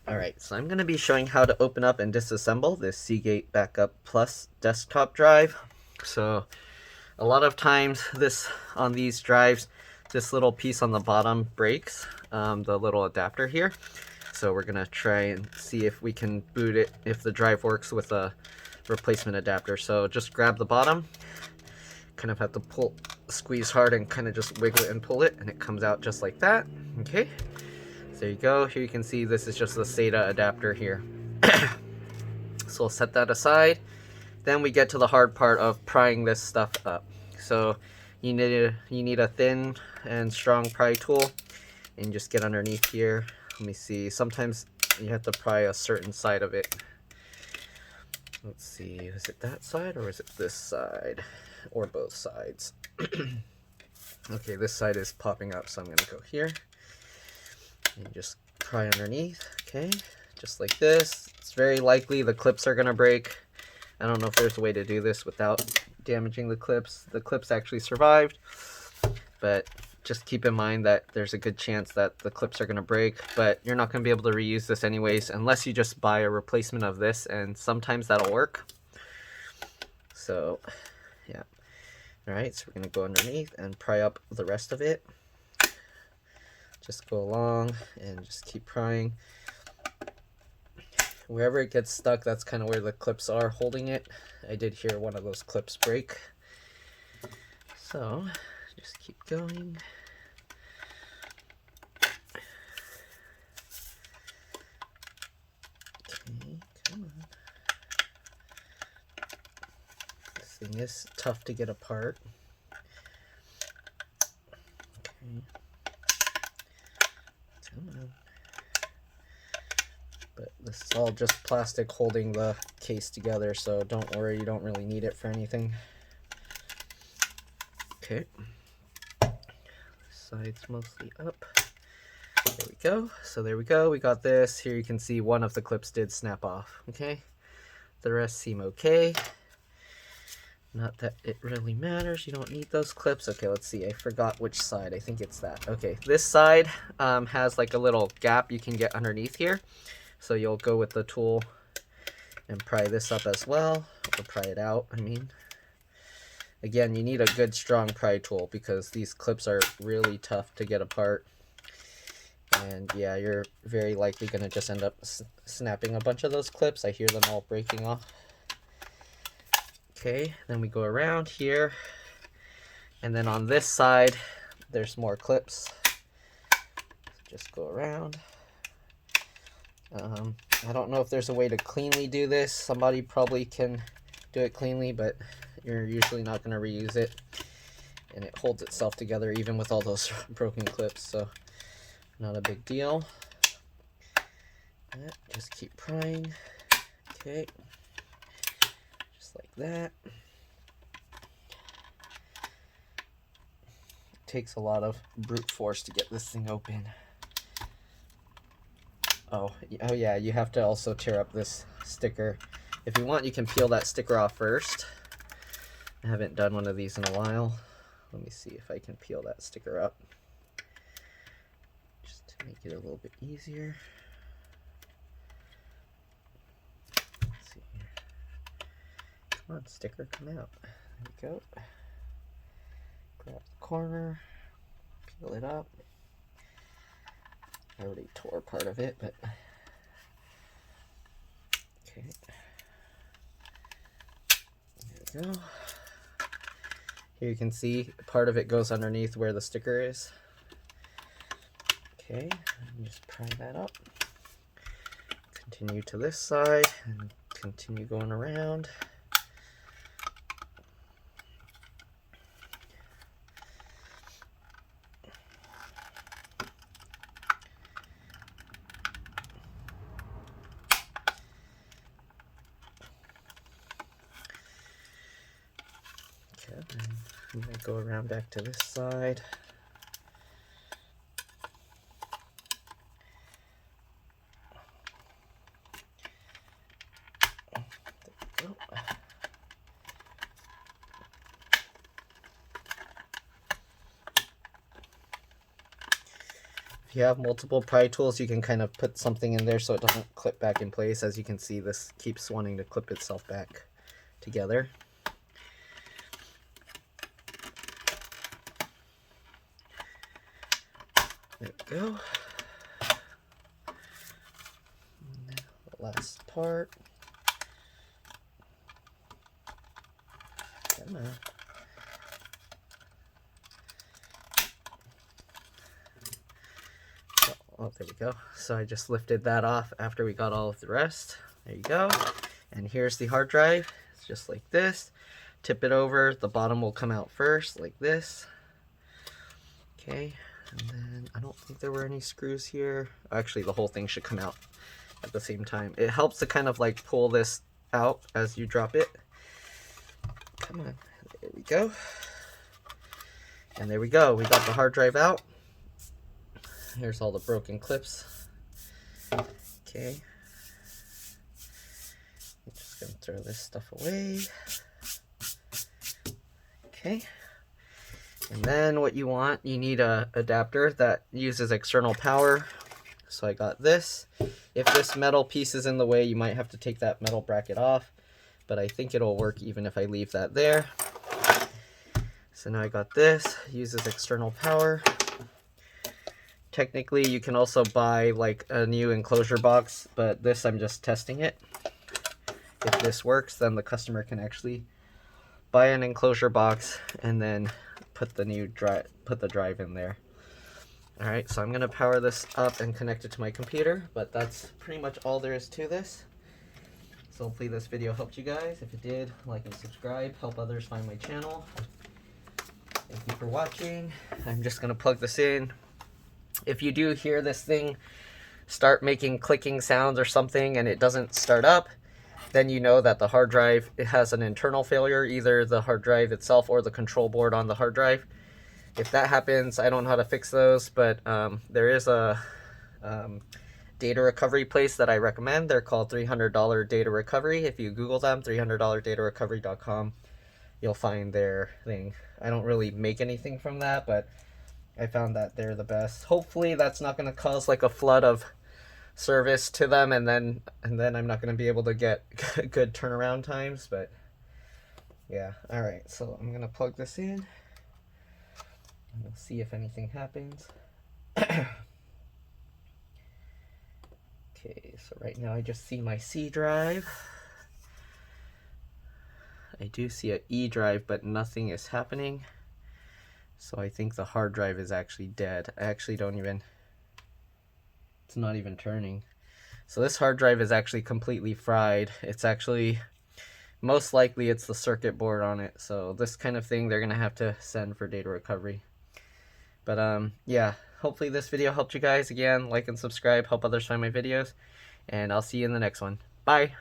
Alright, so I'm going to be showing how to open up and disassemble this Seagate Backup Plus desktop drive. So a lot of times on these drives, this little piece on the bottom breaks, the little adapter here. So we're going to try and see if we can boot it, if the drive works with a replacement adapter. So just grab the bottom, kind of have to squeeze hard and kind of just wiggle it and pull it, and it comes out just like that. Okay. There you go. Here you can see this is just the SATA adapter here. So we'll set that aside. Then we get to the hard part of prying this stuff up. So you need a thin and strong pry tool, and just get underneath here. Let me see. Sometimes you have to pry a certain side of it. Let's see. Is it that side or is it this side? Or both sides? Okay, this side is popping up, so I'm going to go here. And just pry underneath, okay, just like this. It's very likely the clips are gonna break. I don't know if there's a way to do this without damaging the clips. The clips actually survived, but just keep in mind that there's a good chance that the clips are gonna break, but you're not gonna be able to reuse this anyways unless you just buy a replacement of this, and sometimes that'll work. So yeah, all right, so we're gonna go underneath and pry up the rest of it. Just go along and just keep prying. Wherever it gets stuck, that's kind of where the clips are holding it. I did hear one of those clips break. So just keep going. Okay, come on. This thing is tough to get apart. Okay. But this is all just plastic holding the case together, so don't worry, you don't really need it for anything. Okay. This side's mostly up. There we go. So there we go. We got this. Here you can see one of the clips did snap off. Okay. The rest seem okay. Not that it really matters. You don't need those clips. Okay, let's see. I forgot which side. I think it's that. Okay, this side has like a little gap you can get underneath here. So you'll go with the tool and pry this up as well, or pry it out, I mean. Again, you need a good strong pry tool because these clips are really tough to get apart. And yeah, you're very likely going to just end up snapping a bunch of those clips. I hear them all breaking off. Okay, then we go around here. And then on this side, there's more clips. Just go around. I don't know if there's a way to cleanly do this. Somebody probably can do it cleanly, but you're usually not going to reuse it. And it holds itself together even with all those broken clips, so not a big deal. Just keep prying. Okay. Just like that. It takes a lot of brute force to get this thing open. Oh yeah, you have to also tear up this sticker. If you want, you can peel that sticker off first. I haven't done one of these in a while. Let me see if I can peel that sticker up. Just to make it a little bit easier. Let's see here. Come on, sticker, come out. There we go. Grab the corner, peel it up. I already tore part of it, but okay. There we go. Here you can see part of it goes underneath where the sticker is. Okay, and just pry that up. Continue to this side and continue going around. Okay, I'm going to go around back to this side. There we go. If you have multiple pry tools, you can kind of put something in there so it doesn't clip back in place. As you can see, this keeps wanting to clip itself back together. There we go. And then the last part. Come on. Oh, there we go. So I just lifted that off after we got all of the rest. There you go. And here's the hard drive. It's just like this. Tip it over. The bottom will come out first, like this. Okay. And then I don't think there were any screws here. Actually, the whole thing should come out at the same time. It helps to kind of like pull this out as you drop it. Come on. There we go. And there we go. We got the hard drive out. Here's all the broken clips. Okay. I'm just going to throw this stuff away. Okay. And then what you want, you need a adapter that uses external power. So I got this. If this metal piece is in the way, you might have to take that metal bracket off, but I think it'll work even if I leave that there. So now I got this, uses external power. Technically, you can also buy like a new enclosure box, but this I'm just testing it. If this works, then the customer can actually buy an enclosure box and then put the drive in there. All right, so I'm gonna power this up and connect it to my computer, but that's pretty much all there is to this. So hopefully this video helped you guys. If it did, like and subscribe, help others find my channel. Thank you for watching. I'm just gonna plug this in. If you do hear this thing start making clicking sounds or something and it doesn't start up, then you know that the hard drive, it has an internal failure, either the hard drive itself or the control board on the hard drive. If that happens, I don't know how to fix those, but there is a data recovery place that I recommend. They're called $300 Data Recovery. If you Google them, $300datarecovery.com, you'll find their thing. I don't really make anything from that, but I found that they're the best. Hopefully that's not going to cause like a flood of service to them, and then I'm not going to be able to get good turnaround times. But yeah, all right, so I'm going to plug this in and we'll see if anything happens. Okay, so right now I just see my C drive. I do see an E drive, but nothing is happening. So I think the hard drive is actually dead. I actually don't even, it's not even turning. So this hard drive is actually completely fried. It's actually, most likely it's the circuit board on it. So this kind of thing, they're gonna have to send for data recovery. But yeah, hopefully this video helped you guys. Again, like and subscribe, help others find my videos, and I'll see you in the next one. Bye.